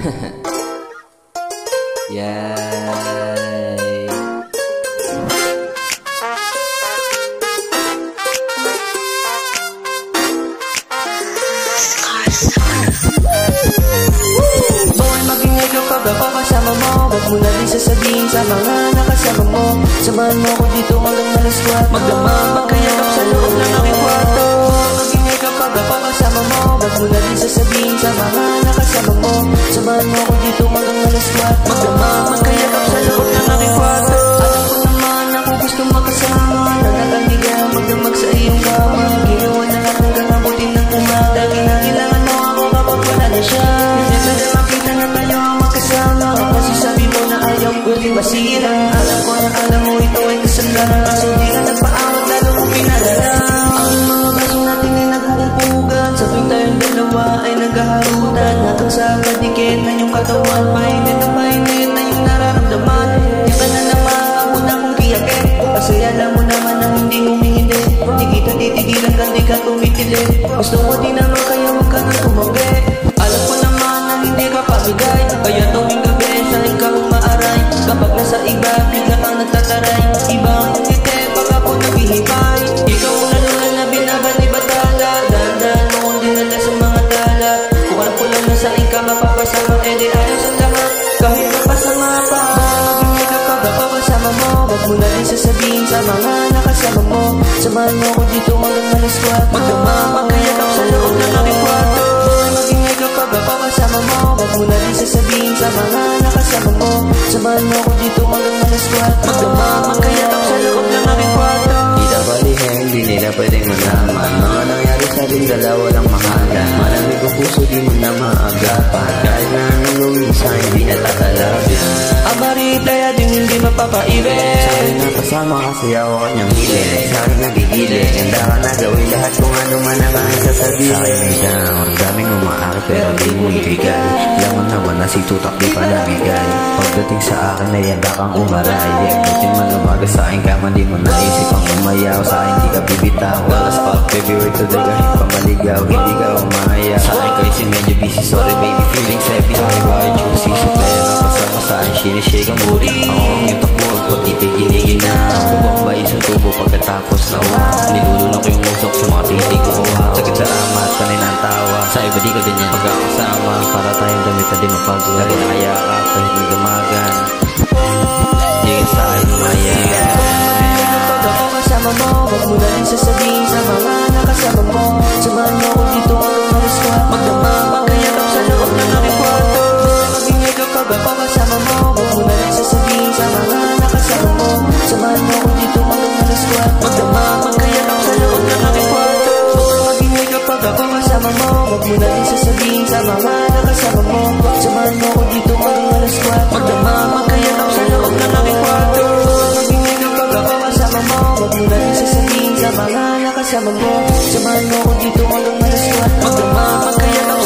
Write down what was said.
Yay. Bawal magingay kapag ako kasama mo. Wag mo na rin sasabihin sa mga nakasama mo. Samahan mo ko dito hanggang alas 4. Magdamag magkayakap sa loob ng aking kwarto. Magingay kapag ako kasama mo. Wag mo na rin sasabihin sa mga nakasama mo. Samahan mo ko dito hanggang alas 4. Magdamag magkayakap sa loob ng aking kwarto. Alam ko naman ako gusto makasama. Nagkakaligaw magdamag sa iyong kama. Ginawa na lahat hanggang abutin ng umaga. Kailangan mo ako kapag wala na siya. Makita na tayo ang magkasama. Kasi sabi mo na ayaw ko di masira. Alam ko na alam mo ito ay kasalanan. Kaso di ka nagpaawat lalo kong pinalala. Ang mga baso natin ay nag-uumpugan. Sa tuwing tayong dalawa ay naghaharutan. Hanggang sa kadikit na yung katawan. Painit na yung nararamdaman. Di ka na naman abot na kong kiyakit. Kasi alam mo naman na hindi humihindi. Di kita titigilan ka di ka tumitili. Gusto mo di naman kaya wag ka nang tumanggi. Alam ko naman na hindi ka pabigay. Kaya tuwing gabi sa ikaw maaray. Kapag nasa iba bigla kang nagtataray. Iba ang ngiti pag ako naghihipay. Ikaw ang lalulan na binabalibatala. Dahan-dahan mo kong dinala sa mga tala. Kung alam ko lang na sa ikaw mapapasama. Eh di ayos ang lahat kahit napasama pa. Magingay kapag ako kasama mo. Wag mo na rin sasabihin sa mga nakasama mo. Samahan mo ko dito hanggang alas 4. Magdamag magkayakap sa loob ng aking kwarto. Magingay kapag ako kasama mo. Wag mo na rin sasabihin sa mga nakasama mo. Samahan mo ko dito hanggang alas 4. Magdamag magkayakap sa loob ng aking kwarto. Di na balihin, di nila pwedeng malaman. Mga nangyari sa ating dalawa lang mahalan. Malamig ang puso, di mo na maagapan. Kahit na anong lumisa, hindi natatalabin. Ang mariplaya din hindi mapapaibig. Sa akin napasama kasi ako kanyang hilig. Sa akin nagigilid, handa ka na gawin lahat kung ano man ang aking sasabihin. Sa akin ay down, daming umaakit pero di mo ibigay. Alam mo naman na si tutak di palamigay. Pagdating sa akin ay handa kang umaray. Buti man umaga sa akin kama di mo naisip ang umayaw. Sa akin di ka bibitaw. Dalas pa February to the kahit pa maligaw. Hindi ka umayaw. Sa akin kasi medyo busy, sorry baby, feeling heavy. Sorry bakit juicy, sa kaya napasama sa akin sinishake ang booty. Ako ang yung takbol, pati tiginigin na. Bubang ba isang tubo pagkatapos na nilulunok yung usok sa mga titig ko. Sakit sa amat, panay ng tawa. Sa iba di ka ganyan pagkakasama. Para tayong damit na di mapagod. Lagi nakayakap kahit may damagan. Di ka sa akin umaya. Kapag ako kasama mo. Wag mo na rin sasabihin sa mga nakasama mo. Samahan mo ko dito hanggang alas 4. Magdamag magkayakap sa loob ng aking kwarto. Magingay kapag ako kasama mo. Wag mo na rin sasabihin sa mga nakasama mo. Samahan mo ko dito hanggang alas 4. Magdamag magkayakap sa loob ng aking kwarto. Magingay kapag ako kasama mo. Wag mo na rin sasabihin sa mga nakasama mo. Samahan mo ko dito hanggang alas 4. Magdamag magkayakap sa loob ng aking kwarto. Magingay kapag ako kasama mo. Wag mo na rin sasabihin sa mga nakasama mo. Samahan mo ko dito hanggang alas 4. Magdamag magkayakap